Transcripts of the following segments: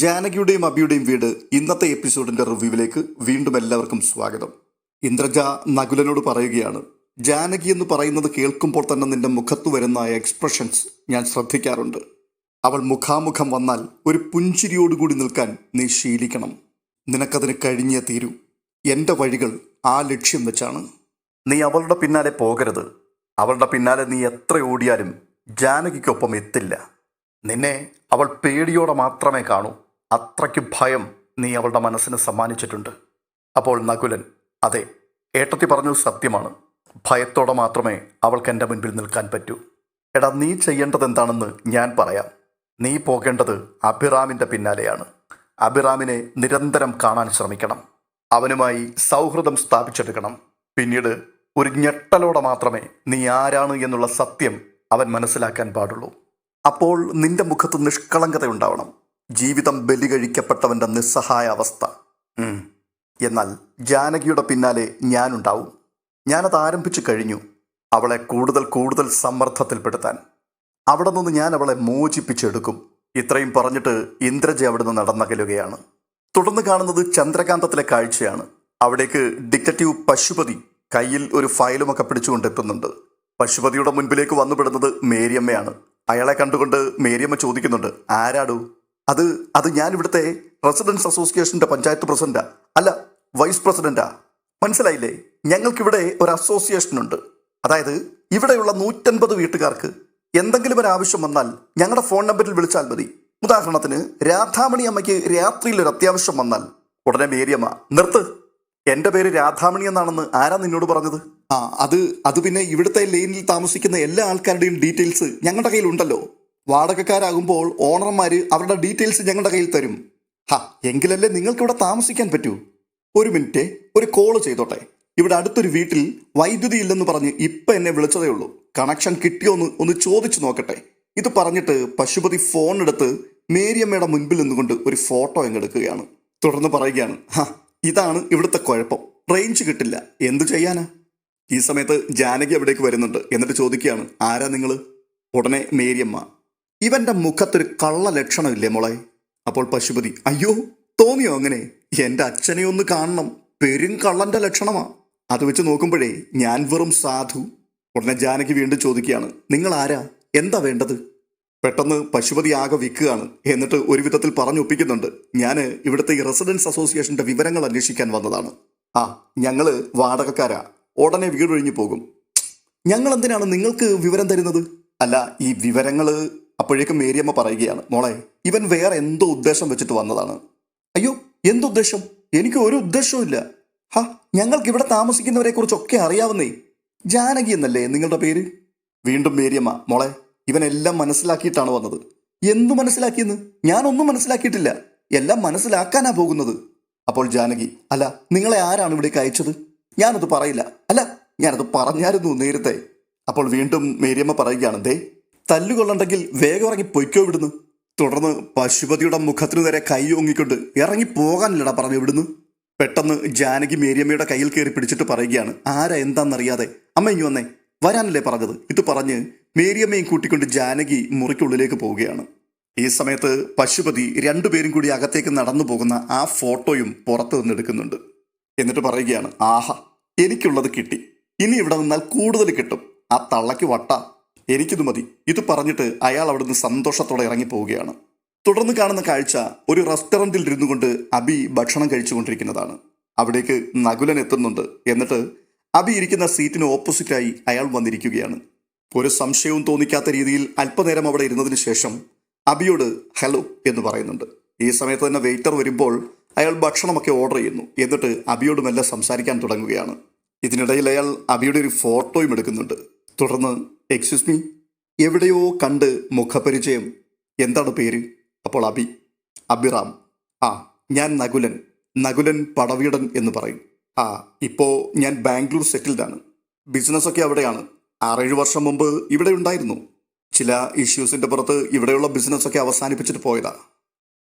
ജാനകിയുടെയും അബിയുടെയും വീട് ഇന്നത്തെ എപ്പിസോഡിന്റെ റിവ്യൂവിലേക്ക് വീണ്ടും എല്ലാവർക്കും സ്വാഗതം. ഇന്ദ്രജ നകുലനോട് പറയുകയാണ്, ജാനകി എന്ന് പറയുന്നത് കേൾക്കുമ്പോൾ തന്നെ നിന്റെ മുഖത്ത് വരുന്ന എക്സ്പ്രഷൻസ് ഞാൻ ശ്രദ്ധിക്കാറുണ്ട്. അവൾ മുഖാമുഖം വന്നാൽ ഒരു പുഞ്ചിരിയോടുകൂടി നിൽക്കാൻ നീ ശീലിക്കണം. നിനക്കതിന് കഴിഞ്ഞേ തീരൂ. എൻ്റെ വഴികൾ ആ ലക്ഷ്യം വെച്ചാണ്. നീ അവളുടെ പിന്നാലെ പോകരുത്. അവളുടെ പിന്നാലെ നീ എത്ര ഓടിയാലും ജാനകിക്കൊപ്പം എത്തില്ല. നിന്നെ അവൾ പേടിയോടെ മാത്രമേ കാണൂ. അത്രയ്ക്ക് ഭയം നീ അവളുടെ മനസ്സിന് സമ്മാനിച്ചിട്ടുണ്ട്. അപ്പോൾ നകുലൻ, അതെ, ഏട്ടത്തി പറഞ്ഞത് സത്യമാണ്. ഭയത്തോടെ മാത്രമേ അവൾക്ക് എൻ്റെ മുൻപിൽ നിൽക്കാൻ പറ്റൂ. എടാ, നീ ചെയ്യേണ്ടത് എന്താണെന്ന് ഞാൻ പറയാം. നീ പോകേണ്ടത് അഭിറാമിൻ്റെ പിന്നാലെയാണ്. അഭിറാമിനെ നിരന്തരം കാണാൻ ശ്രമിക്കണം. അവനുമായി സൗഹൃദം സ്ഥാപിച്ചെടുക്കണം. പിന്നീട് ഒരു ഞെട്ടലോടെ മാത്രമേ നീ ആരാണ് എന്നുള്ള സത്യം അവൻ മനസ്സിലാക്കാൻ പാടുള്ളൂ. അപ്പോൾ നിന്റെ മുഖത്ത് നിഷ്കളങ്കതയുണ്ടാവണം. ജീവിതം ബലി കഴിക്കപ്പെട്ടവൻ്റെ നിസ്സഹായ അവസ്ഥ. എന്നാൽ ജാനകിയുടെ പിന്നാലെ ഞാനുണ്ടാവും. ഞാനത് ആരംഭിച്ചു കഴിഞ്ഞു. അവളെ കൂടുതൽ കൂടുതൽ സമ്മർദ്ദത്തിൽപ്പെടുത്താൻ. അവിടെ നിന്ന് ഞാൻ അവളെ മോചിപ്പിച്ചെടുക്കും. ഇത്രയും പറഞ്ഞിട്ട് ഇന്ദ്രജ അവിടെ നിന്ന് നടന്നകലുകയാണ്. തുടർന്ന് കാണുന്നത് ചന്ദ്രകാന്തത്തിലെ കാഴ്ചയാണ്. അവിടേക്ക് ഡിറ്റക്റ്റീവ് പശുപതി കയ്യിൽ ഒരു ഫയലുമൊക്കെ പിടിച്ചുകൊണ്ടെത്തുന്നുണ്ട്. പശുപതിയുടെ മുൻപിലേക്ക് വന്നുപെടുന്നത് മേരിയമ്മയാണ്. അയാളെ കണ്ടുകൊണ്ട് മേരിയമ്മ ചോദിക്കുന്നുണ്ട്, ആരാടൂ? അത് ഞാൻ ഇവിടുത്തെ റെസിഡൻസ് അസോസിയേഷൻ്റെ പഞ്ചായത്ത് പ്രസിഡന്റാ, അല്ല വൈസ് പ്രസിഡന്റാ. മനസ്സിലായില്ലേ? ഞങ്ങൾക്കിവിടെ ഒരു അസോസിയേഷൻ ഉണ്ട്. അതായത് ഇവിടെയുള്ള 150 വീട്ടുകാർക്ക് എന്തെങ്കിലും ഒരു ആവശ്യം വന്നാൽ ഞങ്ങളുടെ ഫോൺ നമ്പറിൽ വിളിച്ചാൽ മതി. ഉദാഹരണത്തിന് രാധാമണി അമ്മയ്ക്ക് രാത്രിയിൽ ഒരു അത്യാവശ്യം വന്നാൽ ഉടനെ മേരിയമ്മ, നിർത്ത്, എൻ്റെ പേര് രാധാമണി എന്നാണെന്ന് ആരാ നിന്നോട് പറഞ്ഞത്? അത് പിന്നെ ഇവിടുത്തെ ലെയിനിൽ താമസിക്കുന്ന എല്ലാ ആൾക്കാരുടെയും ഡീറ്റെയിൽസ് ഞങ്ങളുടെ കയ്യിലുണ്ടല്ലോ. വാടകക്കാരാകുമ്പോൾ ഓണർമാർ അവരുടെ ഡീറ്റെയിൽസ് ഞങ്ങളുടെ കയ്യിൽ തരും. എങ്കിലല്ലേ നിങ്ങൾക്ക് ഇവിടെ താമസിക്കാൻ പറ്റൂ. ഒരു മിനിറ്റ്, ഒരു കോള് ചെയ്തോട്ടെ. ഇവിടെ അടുത്തൊരു വീട്ടിൽ വൈദ്യുതി ഇല്ലെന്ന് പറഞ്ഞ് ഇപ്പം എന്നെ വിളിച്ചതേ ഉള്ളൂ. കണക്ഷൻ കിട്ടിയോന്ന് ഒന്ന് ചോദിച്ചു നോക്കട്ടെ. ഇത് പറഞ്ഞിട്ട് പശുപതി ഫോൺ എടുത്ത് മേരിയമ്മയുടെ മുൻപിൽ നിന്നുകൊണ്ട് ഒരു ഫോട്ടോ എടുക്കുകയാണ്. തുടർന്ന് പറയുകയാണ്, ഇതാണ് ഇവിടുത്തെ കുഴപ്പം, റേഞ്ച് കിട്ടില്ല, എന്തു ചെയ്യാനാ? ഈ സമയത്ത് ജാനകി അവിടേക്ക് വരുന്നുണ്ട്. എന്നിട്ട് ചോദിക്കുകയാണ്, ആരാ നിങ്ങൾ? ഉടനെ മേരിയമ്മ, ഇവന്റെ മുഖത്തൊരു കള്ള ലക്ഷണമില്ലേ മോളെ? അപ്പോൾ പശുപതി, അയ്യോ, തോന്നിയോ അങ്ങനെ? എൻ്റെ അച്ഛനെ ഒന്ന് കാണണം, പെരും കള്ളന്റെ ലക്ഷണമാ. അത് വെച്ച് നോക്കുമ്പോഴേ ഞാൻ വെറും സാധു. ഉടനെ ജാനകി വീണ്ടും ചോദിക്കുകയാണ്, നിങ്ങൾ ആരാ, എന്താ വേണ്ടത്? പെട്ടെന്ന് പശുപതി ആകെ വിൽക്കുകയാണ്. എന്നിട്ട് ഒരു വിധത്തിൽ പറഞ്ഞൊപ്പിക്കുന്നുണ്ട്, ഞാൻ ഇവിടുത്തെ ഈ റെസിഡൻസ് അസോസിയേഷന്റെ വിവരങ്ങൾ അന്വേഷിക്കാൻ വന്നതാണ്. ഞങ്ങള് വാടകക്കാരാ, ഉടനെ വീടൊഴിഞ്ഞു പോകും. ഞങ്ങൾ എന്തിനാണ് നിങ്ങൾക്ക് വിവരം തരുന്നത്? അല്ല, ഈ വിവരങ്ങള്. അപ്പോഴേക്കും മേരിയമ്മ പറയുകയാണ്, മോളെ, ഇവൻ വേറെ എന്തോ ഉദ്ദേശം വെച്ചിട്ട് വന്നതാണ്. അയ്യോ, എന്തുദ്ദേശം? എനിക്ക് ഒരു ഉദ്ദേശവും ഇല്ല. ഞങ്ങൾക്ക് ഇവിടെ താമസിക്കുന്നവരെ കുറിച്ചൊക്കെ അറിയാവുന്നേ. ജാനകി എന്നല്ലേ നിങ്ങളുടെ പേര്? വീണ്ടും മേരിയമ്മ, മോളെ, ഇവനെല്ലാം മനസ്സിലാക്കിയിട്ടാണ് വന്നത്. എന്തു മനസ്സിലാക്കിയെന്ന്? ഞാനൊന്നും മനസ്സിലാക്കിയിട്ടില്ല, എല്ലാം മനസ്സിലാക്കാനാ പോകുന്നത്. അപ്പോൾ ജാനകി, അല്ല, നിങ്ങളെ ആരാണ് ഇവിടേക്ക് അയച്ചത്? ഞാനത് പറയില്ല. അല്ല, ഞാനത് പറഞ്ഞായിരുന്നു നേരത്തെ. അപ്പോൾ വീണ്ടും മേരിയമ്മ പറയുകയാണ്, ദേ, തല്ലുകൊള്ളണ്ടെങ്കിൽ വേഗം ഇറങ്ങി പൊയ്ക്കോ ഇവിടുന്ന്. തുടർന്ന് പശുപതിയുടെ മുഖത്തിനു നേരെ കൈ ഓങ്ങിക്കൊണ്ട് ഇറങ്ങി പോകാനില്ലടാ പറഞ്ഞു ഇവിടുന്ന്. പെട്ടെന്ന് ജാനകി മേരിയമ്മയുടെ കയ്യിൽ കയറി പിടിച്ചിട്ട് പറയുകയാണ്, ആരാ എന്താണെന്നറിയാതെ അമ്മ ഇങ്ങി വന്നേ, വരാനല്ലേ പറഞ്ഞത്? ഇത് പറഞ്ഞ് മേരിയമ്മയും കൂട്ടിക്കൊണ്ട് ജാനകി മുറിക്കുള്ളിലേക്ക് പോവുകയാണ്. ഈ സമയത്ത് പശുപതി രണ്ടുപേരും കൂടി അകത്തേക്ക് നടന്നു പോകുന്ന ആ ഫോട്ടോയും പുറത്തു നിന്നെടുക്കുന്നുണ്ട്. എന്നിട്ട് പറയുകയാണ്, ആഹാ, എനിക്കുള്ളത് കിട്ടി, ഇനി ഇവിടെ നിന്നാൽ കൂടുതൽ കിട്ടും. ആ തള്ളയ്ക്ക് വട്ട, എനിക്കിത് മതി. ഇത് പറഞ്ഞിട്ട് അയാൾ അവിടുന്ന് സന്തോഷത്തോടെ ഇറങ്ങി പോവുകയാണ്. തുടർന്ന് കാണുന്ന കാഴ്ച ഒരു റെസ്റ്റോറൻറ്റിൽ ഇരുന്നു കൊണ്ട് അബി ഭക്ഷണം കഴിച്ചുകൊണ്ടിരിക്കുന്നതാണ്. അവിടേക്ക് നകുലൻ എത്തുന്നുണ്ട്. എന്നിട്ട് അബി ഇരിക്കുന്ന സീറ്റിന് ഓപ്പോസിറ്റായി അയാൾ വന്നിരിക്കുകയാണ്. ഒരു സംശയവും തോന്നിക്കാത്ത രീതിയിൽ അല്പനേരം അവിടെ ഇരുന്നതിന് ശേഷം അബിയോട് ഹലോ എന്ന് പറയുന്നുണ്ട്. ഈ സമയത്ത് തന്നെ വെയിറ്റർ വരുമ്പോൾ അയാൾ ഭക്ഷണമൊക്കെ ഓർഡർ ചെയ്യുന്നു. എന്നിട്ട് അബിയോട് മെല്ലെ സംസാരിക്കാൻ തുടങ്ങുകയാണ്. ഇതിനിടയിൽ അയാൾ അബിയുടെ ഒരു ഫോട്ടോയും എടുക്കുന്നുണ്ട്. തുടർന്ന്, എക്സ്ക്യൂസ് മീ, എവിടെയോ കണ്ട് മുഖപരിചയം, എന്താണ് പേര്? അപ്പോൾ അബി, അഭിറാം. ഞാൻ നകുലൻ പടവീടൻ എന്ന് പറയും. ഇപ്പോൾ ഞാൻ ബാംഗ്ലൂർ സെറ്റിൽഡാണ്. ബിസിനസ്സൊക്കെ അവിടെയാണ്. 6-7 വർഷം മുമ്പ് ഇവിടെ ഉണ്ടായിരുന്നു. ചില ഇഷ്യൂസിൻ്റെ പുറത്ത് ഇവിടെയുള്ള ബിസിനസ്സൊക്കെ അവസാനിപ്പിച്ചിട്ട് പോയതാ.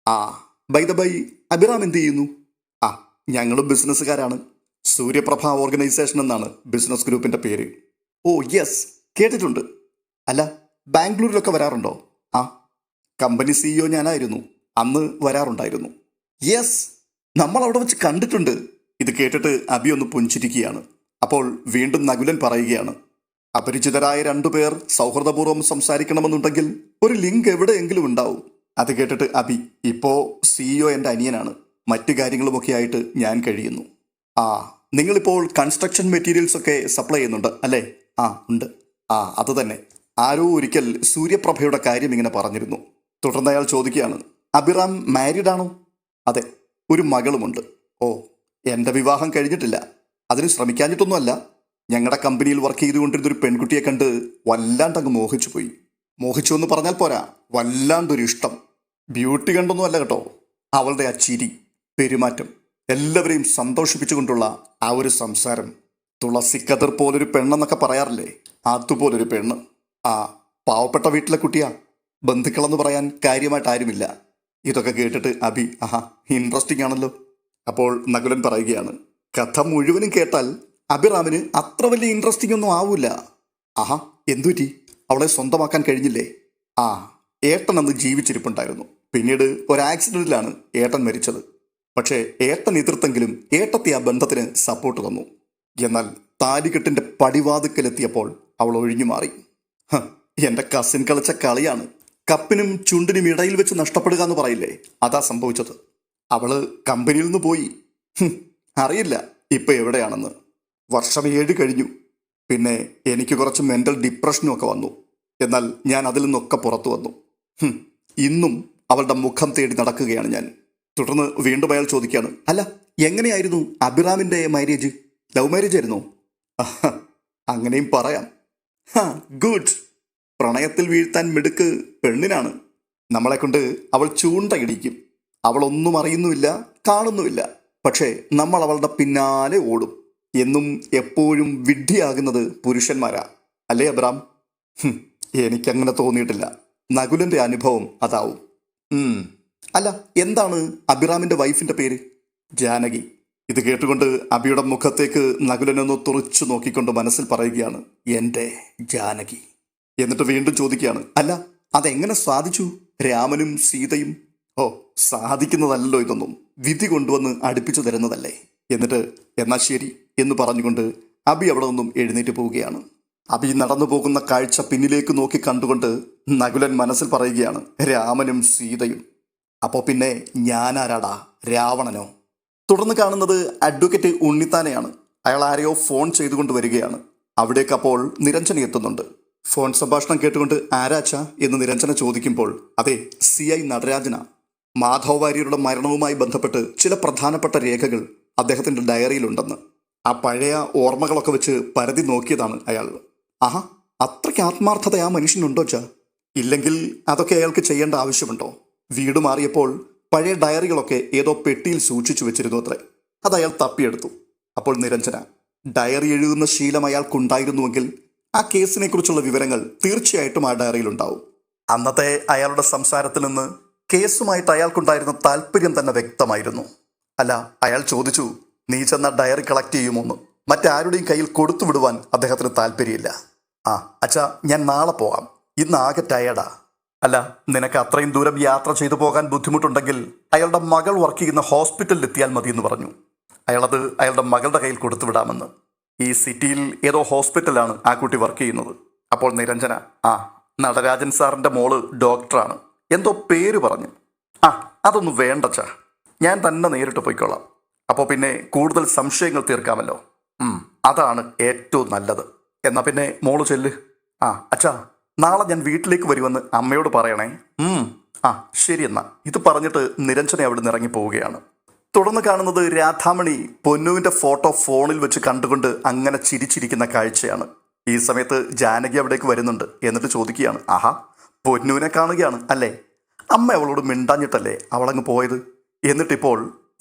ബൈ ദ ബൈ, അഭിറാം എന്ത് ചെയ്യുന്നു? ഞങ്ങളും ബിസിനസ്സുകാരാണ്. സൂര്യപ്രഭ ഓർഗനൈസേഷൻ എന്നാണ് ബിസിനസ് ഗ്രൂപ്പിൻ്റെ പേര്. ഓ യെസ്, കേട്ടിട്ടുണ്ട്. അല്ല, ബാംഗ്ലൂരിലൊക്കെ വരാറുണ്ടോ? കമ്പനി CEO ഞാനായിരുന്നു. അന്ന് വരാറുണ്ടായിരുന്നു. യെസ്, നമ്മൾ അവിടെ വെച്ച് കണ്ടിട്ടുണ്ട്. ഇത് കേട്ടിട്ട് അബി ഒന്ന് പുഞ്ചിരിക്കുകയാണ്. അപ്പോൾ വീണ്ടും നകുലൻ പറയുകയാണ്, അപരിചിതരായ രണ്ടുപേർ സൗഹൃദപൂർവ്വം സംസാരിക്കണമെന്നുണ്ടെങ്കിൽ ഒരു ലിങ്ക് എവിടെയെങ്കിലും ഉണ്ടാവും. അത് കേട്ടിട്ട് അബി, ഇപ്പോ CEO എൻ്റെ അനിയനാണ്, മറ്റു കാര്യങ്ങളുമൊക്കെ ആയിട്ട് ഞാൻ കഴിയുന്നു. ആ, നിങ്ങളിപ്പോൾ കൺസ്ട്രക്ഷൻ മെറ്റീരിയൽസ് ഒക്കെ സപ്ലൈ ചെയ്യുന്നുണ്ട് അല്ലേ? ആ ഉണ്ട്. ആ അത് തന്നെ. ആരോ ഒരിക്കൽ സൂര്യപ്രഭയുടെ കാര്യം ഇങ്ങനെ പറഞ്ഞിരുന്നു. തുടർന്ന് അയാൾ ചോദിക്കുകയാണ്, അഭിറാം മാരീഡ് ആണോ? അതെ, ഒരു മകളുമുണ്ട്. ഓ, എൻ്റെ വിവാഹം കഴിഞ്ഞിട്ടില്ല. അതിന് ശ്രമിക്കാഞ്ഞിട്ടൊന്നുമല്ല. ഞങ്ങളുടെ കമ്പനിയിൽ വർക്ക് ചെയ്തുകൊണ്ടിരുന്നൊരു പെൺകുട്ടിയെ കണ്ട് വല്ലാണ്ടങ്ങ് മോഹിച്ചു പോയി. മോഹിച്ചു എന്ന് പറഞ്ഞാൽ പോരാ, വല്ലാണ്ടൊരു ഇഷ്ടം. ബ്യൂട്ടി കണ്ടൊന്നും അല്ല കേട്ടോ. അവളുടെ ആ ചിരി, പെരുമാറ്റം, എല്ലാവരെയും സന്തോഷിപ്പിച്ചുകൊണ്ടുള്ള ആ ഒരു സംസാരം. തുളസിക്കതിർ പോലൊരു പെണ്ണെന്നൊക്കെ പറയാറില്ലേ, അതുപോലൊരു പെണ്ണ്. ആ, പാവപ്പെട്ട വീട്ടിലെ കുട്ടിയാ. ബന്ധുക്കളെന്ന് പറയാൻ കാര്യമായിട്ട് ആരുമില്ല. ഇതൊക്കെ കേട്ടിട്ട് അബി, ആഹാ ഇൻട്രസ്റ്റിംഗ് ആണല്ലോ. അപ്പോൾ നകുലൻ പറയുകയാണ്, കഥ മുഴുവനും കേട്ടാൽ അഭിറാമിന് അത്ര വലിയ ഇൻട്രസ്റ്റിംഗ് ഒന്നും ആവൂല. ആഹാ, എന്തുപറ്റി? അവളെ സ്വന്തമാക്കാൻ കഴിഞ്ഞില്ലേ? ആ, ഏട്ടൻ അന്ന് ജീവിച്ചിരിപ്പുണ്ടായിരുന്നു. പിന്നീട് ഒരു ആക്സിഡന്റിലാണ് ഏട്ടൻ മരിച്ചത്. പക്ഷേ ഏട്ടൻ എതിർത്തെങ്കിലും ഏട്ടത്തി ആ ബന്ധത്തിന് സപ്പോർട്ട് തന്നു. എന്നാൽ താലികെട്ടിന്റെ പടിവാതുക്കലെത്തിയപ്പോൾ അവൾ ഒഴിഞ്ഞു മാറി. എന്റെ കസിൻ കളിച്ച കളിയാണ്. കപ്പിനും ചുണ്ടിനും ഇടയിൽ വെച്ച് നഷ്ടപ്പെടുക എന്ന് പറയില്ലേ, അതാ സംഭവിച്ചത്. അവള് കമ്പനിയിൽ നിന്ന് പോയി. അറിയില്ല ഇപ്പൊ എവിടെയാണെന്ന്. വർഷം 7 കഴിഞ്ഞു. പിന്നെ എനിക്ക് കുറച്ച് മെന്റൽ ഡിപ്രഷനും ഒക്കെ വന്നു. എന്നാൽ ഞാൻ അതിൽ നിന്നൊക്കെ പുറത്തു വന്നു. ഇന്നും അവളുടെ മുഖം തേടി നടക്കുകയാണ് ഞാൻ. തുടർന്ന് വീണ്ടും അയാൾ ചോദിക്കുകയാണ്, അല്ല എങ്ങനെയായിരുന്നു അഭിറാമിന്റെ മാരേജ്? ലവ് മാരേജ് ആയിരുന്നോ? അങ്ങനെയും പറയാം. ഗുഡ്. പ്രണയത്തിൽ വീഴ്ത്താൻ മിടുക്ക് പെണ്ണിനാണ്. നമ്മളെ കൊണ്ട് അവൾ ചൂണ്ടയിടിക്കും. അവളൊന്നും അറിയുന്നുമില്ല, കാണുന്നുമില്ല. പക്ഷേ നമ്മൾ അവളുടെ പിന്നാലെ ഓടും. എന്നും എപ്പോഴും വിഡ്ഢിയാകുന്നത് പുരുഷന്മാരാ, അല്ലേ അബ്രാം? എനിക്കങ്ങനെ തോന്നിയിട്ടില്ല. നകുലന്റെ അനുഭവം അതാവും. അല്ല, എന്താണ് അഭിറാമിന്റെ വൈഫിന്റെ പേര്? ജാനകി. ഇത് കേട്ടുകൊണ്ട് അബിയുടെ മുഖത്തേക്ക് നകുലനൊന്ന് തുറച്ചു നോക്കിക്കൊണ്ട് മനസ്സിൽ പറയുകയാണ്, എൻ്റെ ജാനകി. എന്നിട്ട് വീണ്ടും ചോദിക്കുകയാണ്, അല്ല അതെങ്ങനെ സാധിച്ചു? രാമനും സീതയും. ഓ, സാധിക്കുന്നതല്ലോ ഇതൊന്നും, വിധി കൊണ്ടുവന്ന് അടുപ്പിച്ചു തരുന്നതല്ലേ. എന്നിട്ട് എന്നാ ശരി എന്ന് പറഞ്ഞുകൊണ്ട് അബി അവിടെ നിന്നും എഴുന്നേറ്റ് പോവുകയാണ്. അബി നടന്നു പോകുന്ന കാഴ്ച പിന്നിലേക്ക് നോക്കി കണ്ടുകൊണ്ട് നകുലൻ മനസ്സിൽ പറയുകയാണ്, രാമനും സീതയും. അപ്പോൾ പിന്നെ ഞാനാരാടാ, രാവണനോ? തുടർന്ന് കാണുന്നത് അഡ്വക്കേറ്റ് ഉണ്ണിത്താനെയാണ്. അയാൾ ആരെയോ ഫോൺ ചെയ്തുകൊണ്ട് വരികയാണ്. അവിടേക്ക് അപ്പോൾ നിരഞ്ജന എത്തുന്നുണ്ട്. ഫോൺ സംഭാഷണം കേട്ടുകൊണ്ട് ആരാച്ച എന്ന് നിരഞ്ജന ചോദിക്കുമ്പോൾ, അതെ CI നടരാജന. മാധവ് വാര്യരുടെ മരണവുമായി ബന്ധപ്പെട്ട് ചില പ്രധാനപ്പെട്ട രേഖകൾ അദ്ദേഹത്തിൻ്റെ ഡയറിയിലുണ്ടെന്ന്. ആ പഴയ ഓർമ്മകളൊക്കെ വെച്ച് പരതി നോക്കിയതാണ് അയാൾ. ആഹാ, അത്രയ്ക്ക് ആത്മാർത്ഥത ആ മനുഷ്യനുണ്ടോ ചാ? ഇല്ലെങ്കിൽ അതൊക്കെ അയാൾക്ക് ചെയ്യേണ്ട ആവശ്യമുണ്ടോ? വീട് മാറിയപ്പോൾ പഴയ ഡയറികളൊക്കെ ഏതോ പെട്ടിയിൽ സൂക്ഷിച്ചു വെച്ചിരുന്നു അത്രേ. അത് അയാൾ തപ്പിയെടുത്തു. അപ്പോൾ നിരഞ്ജന, ഡയറി എഴുതുന്ന ശീലം അയാൾക്കുണ്ടായിരുന്നുവെങ്കിൽ ആ കേസിനെ കുറിച്ചുള്ള വിവരങ്ങൾ തീർച്ചയായിട്ടും ആ ഡയറിയിലുണ്ടാവും. അന്നത്തെ അയാളുടെ സംസാരത്തിൽ നിന്ന് കേസുമായിട്ട് അയാൾക്കുണ്ടായിരുന്ന താല്പര്യം തന്നെ വ്യക്തമായിരുന്നു. അല്ല, അയാൾ ചോദിച്ചു, നീ ചെന്ന ഡയറി കളക്ട് ചെയ്യുമോന്ന്. മറ്റാരുടെയും കയ്യിൽ കൊടുത്തു വിടുവാൻ അദ്ദേഹത്തിന് താല്പര്യമില്ല. ആ അച്ഛാ, ഞാൻ നാളെ പോകാം, ഇന്ന് ആകെ ടയേർഡാ. അല്ല, നിനക്ക് അത്രയും ദൂരം യാത്ര ചെയ്തു പോകാൻ ബുദ്ധിമുട്ടുണ്ടെങ്കിൽ അയാളുടെ മകൾ വർക്ക് ചെയ്യുന്ന ഹോസ്പിറ്റലിൽ എത്തിയാൽ മതി എന്ന് പറഞ്ഞു. അയാളത് അയാളുടെ മകളുടെ കയ്യിൽ കൊടുത്തു വിടാമെന്ന്. ഈ സിറ്റിയിൽ ഏതോ ഹോസ്പിറ്റലാണ് ആ കുട്ടി വർക്ക് ചെയ്യുന്നത്. അപ്പോൾ നിരഞ്ജന, ആ നടരാജൻ സാറിൻ്റെ മോള് ഡോക്ടറാണ്, എന്തോ പേര് പറഞ്ഞു. ആ അതൊന്നും വേണ്ടച്ചാ, ഞാൻ തന്നെ നേരിട്ട് പോയിക്കോളാം. അപ്പോൾ പിന്നെ കൂടുതൽ സംശയങ്ങൾ തീർക്കാമല്ലോ. അതാണ് ഏറ്റവും നല്ലത്. എന്നാൽ പിന്നെ മോള് ചെല്ല്. ആ അച്ഛാ, നാളെ ഞാൻ വീട്ടിലേക്ക് വരുമെന്ന് അമ്മയോട് പറയണേ. ആ ശരി എന്നാ. ഇത് പറഞ്ഞിട്ട് നിരഞ്ജന അവിടെ നിന്ന് ഇറങ്ങി പോവുകയാണ്. തുടർന്ന് കാണുന്നത് രാധാമണി പൊന്നുവിൻ്റെ ഫോട്ടോ ഫോണിൽ വെച്ച് കണ്ടുകൊണ്ട് അങ്ങനെ ചിരിച്ചിരിക്കുന്ന കാഴ്ചയാണ്. ഈ സമയത്ത് ജാനകി അവിടേക്ക് വരുന്നുണ്ട്. എന്നിട്ട് ചോദിക്കുകയാണ്, ആഹാ പൊന്നുവിനെ കാണുകയാണ് അല്ലേ? അമ്മ അവളോട് മിണ്ടാഞ്ഞിട്ടല്ലേ അവളങ്ങ് പോയത്? എന്നിട്ടിപ്പോൾ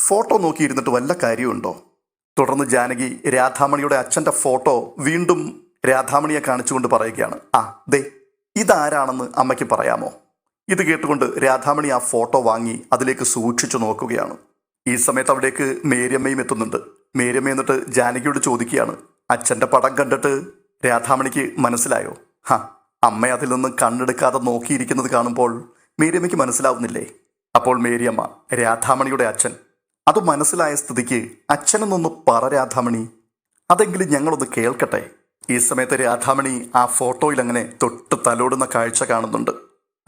ഫോട്ടോ നോക്കിയിരുന്നിട്ട് വല്ല കാര്യമുണ്ടോ? തുടർന്ന് ജാനകി രാധാമണിയുടെ അച്ഛൻ്റെ ഫോട്ടോ വീണ്ടും രാധാമണിയെ കാണിച്ചുകൊണ്ട് പറയുകയാണ്, ആ ദേ ഇതാരാണെന്ന് അമ്മയ്ക്ക് പറയാമോ? ഇത് കേട്ടുകൊണ്ട് രാധാമണി ആ ഫോട്ടോ വാങ്ങി അതിലേക്ക് സൂക്ഷിച്ചു നോക്കുകയാണ്. ഈ സമയത്ത് അവിടേക്ക് മേരിയമ്മയും എത്തുന്നുണ്ട്. മേരിയമ്മ എന്നിട്ട് ജാനകിയോട് ചോദിക്കുകയാണ്, അച്ഛൻ്റെ പടം കണ്ടിട്ട് രാധാമണിക്ക് മനസ്സിലായോ? അമ്മ അതിൽ നിന്ന് കണ്ണെടുക്കാതെ നോക്കിയിരിക്കുന്നത് കാണുമ്പോൾ മേരിയമ്മയ്ക്ക് മനസ്സിലാവുന്നില്ലേ? അപ്പോൾ മേരിയമ്മ, രാധാമണിയുടെ അച്ഛൻ. അത് മനസ്സിലായ സ്ഥിതിക്ക് അച്ഛനെന്നൊന്ന് പറ രാധാമണി, അതെങ്കിലും ഞങ്ങളൊന്ന് കേൾക്കട്ടെ. ഈ സമയത്ത് രാധാമണി ആ ഫോട്ടോയിൽ അങ്ങനെ തൊട്ട് തലോടുന്ന കാഴ്ച കാണുന്നുണ്ട്.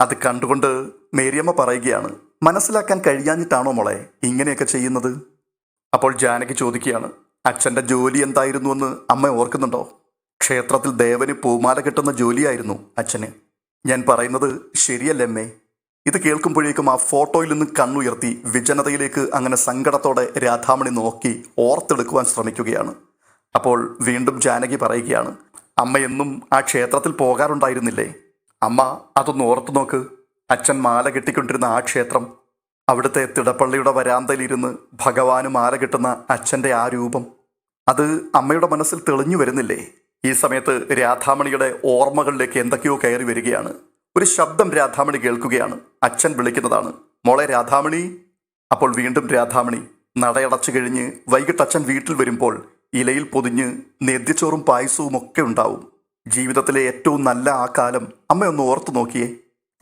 അത് കണ്ടുകൊണ്ട് മേരിയമ്മ പറയുകയാണ്, മനസ്സിലാക്കാൻ കഴിയാഞ്ഞിട്ടാണോ മോളെ ഇങ്ങനെയൊക്കെ ചെയ്യുന്നത്? അപ്പോൾ ജാനകി ചോദിക്കുകയാണ്, അച്ഛൻ്റെ ജോലി എന്തായിരുന്നുവെന്ന് അമ്മ ഓർക്കുന്നുണ്ടോ? ക്ഷേത്രത്തിൽ ദേവന് പൂമാല കെട്ടുന്ന ജോലിയായിരുന്നു അച്ഛന്. ഞാൻ പറയുന്നത് ശരിയല്ലേ അമ്മേ? ഇത് കേൾക്കുമ്പോഴേക്കും ആ ഫോട്ടോയിൽ നിന്ന് കണ്ണുയർത്തി വിജനതയിലേക്ക് അങ്ങനെ സങ്കടത്തോടെ രാധാമണി നോക്കി ഓർത്തെടുക്കുവാൻ ശ്രമിക്കുകയാണ്. അപ്പോൾ വീണ്ടും ജാനകി പറയുകയാണ്, അമ്മ എന്നും ആ ക്ഷേത്രത്തിൽ പോകാറുണ്ടായിരുന്നില്ലേ? അമ്മ അതൊന്ന് ഓർത്തു നോക്ക്. അച്ഛൻ മാല കെട്ടിക്കൊണ്ടിരുന്ന ആ ക്ഷേത്രം, അവിടുത്തെ തിടപ്പള്ളിയുടെ വരാന്തയിലിരുന്ന് ഭഗവാന് മാല കെട്ടുന്ന അച്ഛൻ്റെ ആ രൂപം, അത് അമ്മയുടെ മനസ്സിൽ തെളിഞ്ഞു വരുന്നില്ലേ? ഈ സമയത്ത് രാധാമണിയുടെ ഓർമ്മകളിലേക്ക് എന്തൊക്കെയോ കയറി വരികയാണ്. ഒരു ശബ്ദം രാധാമണി കേൾക്കുകയാണ്. അച്ഛൻ വിളിക്കുന്നതാണ്, മോളെ രാധാമണി. അപ്പോൾ വീണ്ടും രാധാമണി. നടയടച്ചു കഴിഞ്ഞ് വൈകിട്ട് അച്ഛൻ വീട്ടിൽ വരുമ്പോൾ ഇലയിൽ പൊതിഞ്ഞ് നെദ്യച്ചോറും പായസവും ഒക്കെ ഉണ്ടാവും. ജീവിതത്തിലെ ഏറ്റവും നല്ല ആ കാലം അമ്മയൊന്ന് ഓർത്തു നോക്കിയേ.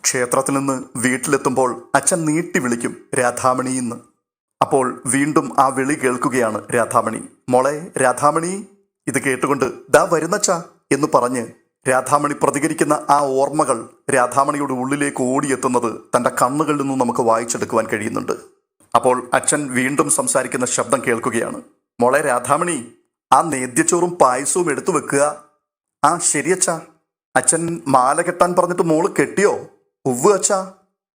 ക്ഷേത്രത്തിൽ നിന്ന് വീട്ടിലെത്തുമ്പോൾ അച്ഛൻ നീട്ടി വിളിക്കും, രാധാമണിന്ന്. അപ്പോൾ വീണ്ടും ആ വിളി കേൾക്കുകയാണ് രാധാമണി, മോളെ രാധാമണി. ഇത് കേട്ടുകൊണ്ട് ദാ വരുന്നച്ചാ എന്ന് പറഞ്ഞ് രാധാമണി പ്രതികരിക്കുന്ന ആ ഓർമ്മകൾ രാധാമണിയുടെ ഉള്ളിലേക്ക് ഓടിയെത്തുന്നത് തൻ്റെ കണ്ണുകളിൽ നിന്നും നമുക്ക് വായിച്ചെടുക്കുവാൻ കഴിയുന്നുണ്ട്. അപ്പോൾ അച്ഛൻ വീണ്ടും സംസാരിക്കുന്ന ശബ്ദം കേൾക്കുകയാണ്, മോളെ രാധാമണി, ആ നേദ്യച്ചോറും പായസവും എടുത്തു വെക്കുക. ആ ശരിയച്ചാ. അച്ഛൻ മാല കെട്ടാൻ പറഞ്ഞിട്ട് മോള് കെട്ടിയോ? ഉവ്വ് അച്ഛാ.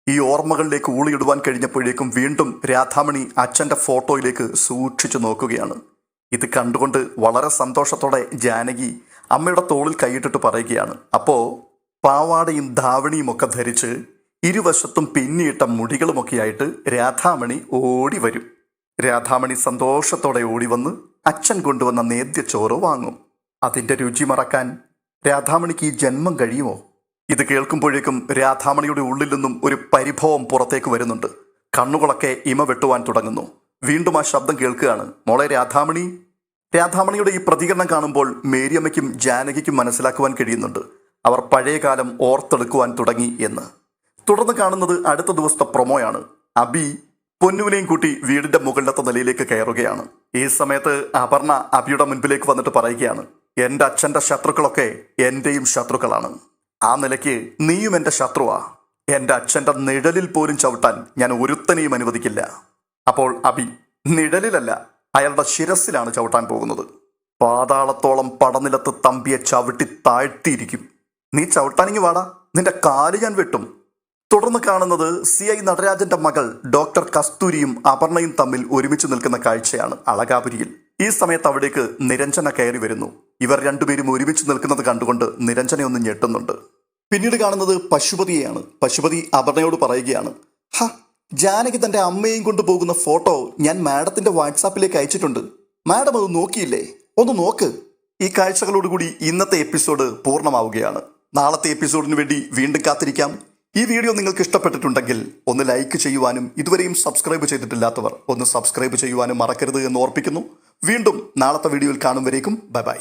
ഈ ഓർമ്മകളിലേക്ക് ഊളിയിടുവാൻ കഴിഞ്ഞപ്പോഴേക്കും വീണ്ടും രാധാമണി അച്ഛൻ്റെ ഫോട്ടോയിലേക്ക് സൂക്ഷിച്ചു നോക്കുകയാണ്. ഇത് കണ്ടുകൊണ്ട് വളരെ സന്തോഷത്തോടെ ജാനകി അമ്മയുടെ തോളിൽ കൈയിട്ടിട്ട് പറയുകയാണ്, അപ്പോൾ പാവാടയും ധാവണിയും ഒക്കെ ധരിച്ച് ഇരുവശത്തും പിന്നിയിട്ട മുടികളുമൊക്കെയായിട്ട് രാധാമണി ഓടി വരും. രാധാമണി സന്തോഷത്തോടെ ഓടി വന്ന് അച്ഛൻ കൊണ്ടുവന്ന നേദ്യച്ചോറ് വാങ്ങും. അതിൻ്റെ രുചി മറക്കാൻ രാധാമണിക്ക് ഈ ജന്മം കഴിയുമോ? ഇത് കേൾക്കുമ്പോഴേക്കും രാധാമണിയുടെ ഉള്ളിൽ നിന്നും ഒരു പരിഭവം പുറത്തേക്ക് വരുന്നുണ്ട്. കണ്ണുകളൊക്കെ ഇമ വെട്ടുവാൻ തുടങ്ങുന്നു. വീണ്ടും ആ ശബ്ദം കേൾക്കുകയാണ്, മോളെ രാധാമണി. രാധാമണിയുടെ ഈ പ്രതികരണം കാണുമ്പോൾ മേരിയമ്മയ്ക്കും ജാനകിക്കും മനസ്സിലാക്കുവാൻ കഴിയുന്നുണ്ട്, അവർ പഴയകാലം ഓർത്തെടുക്കുവാൻ തുടങ്ങി എന്ന്. തുടർന്ന് കാണുന്നത് അടുത്ത ദിവസത്തെ പ്രൊമോയാണ്. അബി പൊന്നുവിനെയും കൂട്ടി വീടിന്റെ മുകളിലത്തെ നിലയിലേക്ക് കയറുകയാണ്. ഈ സമയത്ത് അപർണ അബിയുടെ മുൻപിലേക്ക് വന്നിട്ട് പറയുകയാണ്, എൻ്റെ അച്ഛൻ്റെ ശത്രുക്കളൊക്കെ എൻ്റെയും ശത്രുക്കളാണ്. ആ നിലയ്ക്ക് നീയും എൻ്റെ ശത്രുവാ. എൻ്റെ അച്ഛൻ്റെ നിഴലിൽ പോലും ചവിട്ടാൻ ഞാൻ ഒരുത്തനെയും അനുവദിക്കില്ല. അപ്പോൾ അബി, നിഴലിലല്ല, അയാളുടെ ശിരസിലാണ് ചവിട്ടാൻ പോകുന്നത്. പാതാളത്തോളം പടനിലത്ത് തമ്പിയെ ചവിട്ടി താഴ്ത്തിയിരിക്കും. നീ ചവിട്ടാനെങ്കിൽ വാടാ, നിന്റെ കാല് ഞാൻ വെട്ടും. തുടർന്ന് കാണുന്നത് CI നടരാജന്റെ മകൾ ഡോക്ടർ കസ്തൂരിയും അപർണയും തമ്മിൽ ഒരുമിച്ച് നിൽക്കുന്ന കാഴ്ചയാണ് അളകാപുരിയിൽ. ഈ സമയത്ത് അവിടേക്ക് നിരഞ്ജന കയറി വരുന്നു. ഇവർ രണ്ടുപേരും ഒരുമിച്ച് നിൽക്കുന്നത് കണ്ടുകൊണ്ട് നിരഞ്ജന ഒന്ന് ഞെട്ടുന്നുണ്ട്. പിന്നീട് കാണുന്നത് പശുപതിയെയാണ്. പശുപതി അപർണയോട് പറയുകയാണ്, ജാനകി തൻ്റെ അമ്മയെയും കൊണ്ടുപോകുന്ന ഫോട്ടോ ഞാൻ മാഡത്തിന്റെ വാട്സാപ്പിലേക്ക് അയച്ചിട്ടുണ്ട്. മാഡം അത് നോക്കിയില്ലേ? ഒന്ന് നോക്ക്. ഈ കാഴ്ചകളോടുകൂടി ഇന്നത്തെ എപ്പിസോഡ് പൂർണ്ണമാവുകയാണ്. നാളത്തെ എപ്പിസോഡിന് വേണ്ടി വീണ്ടും കാത്തിരിക്കാം. ഈ വീഡിയോ നിങ്ങൾക്ക് ഇഷ്ടപ്പെട്ടിട്ടുണ്ടെങ്കിൽ ഒന്ന് ലൈക്ക് ചെയ്യുവാനും ഇതുവരെയും സബ്സ്ക്രൈബ് ചെയ്തിട്ടില്ലാത്തവർ ഒന്ന് സബ്സ്ക്രൈബ് ചെയ്യുവാനും മറക്കരുത് എന്ന് ഓർപ്പിക്കുന്നു. വീണ്ടും നാളത്തെ വീഡിയോയിൽ കാണും വരേക്കും ബൈ ബൈ.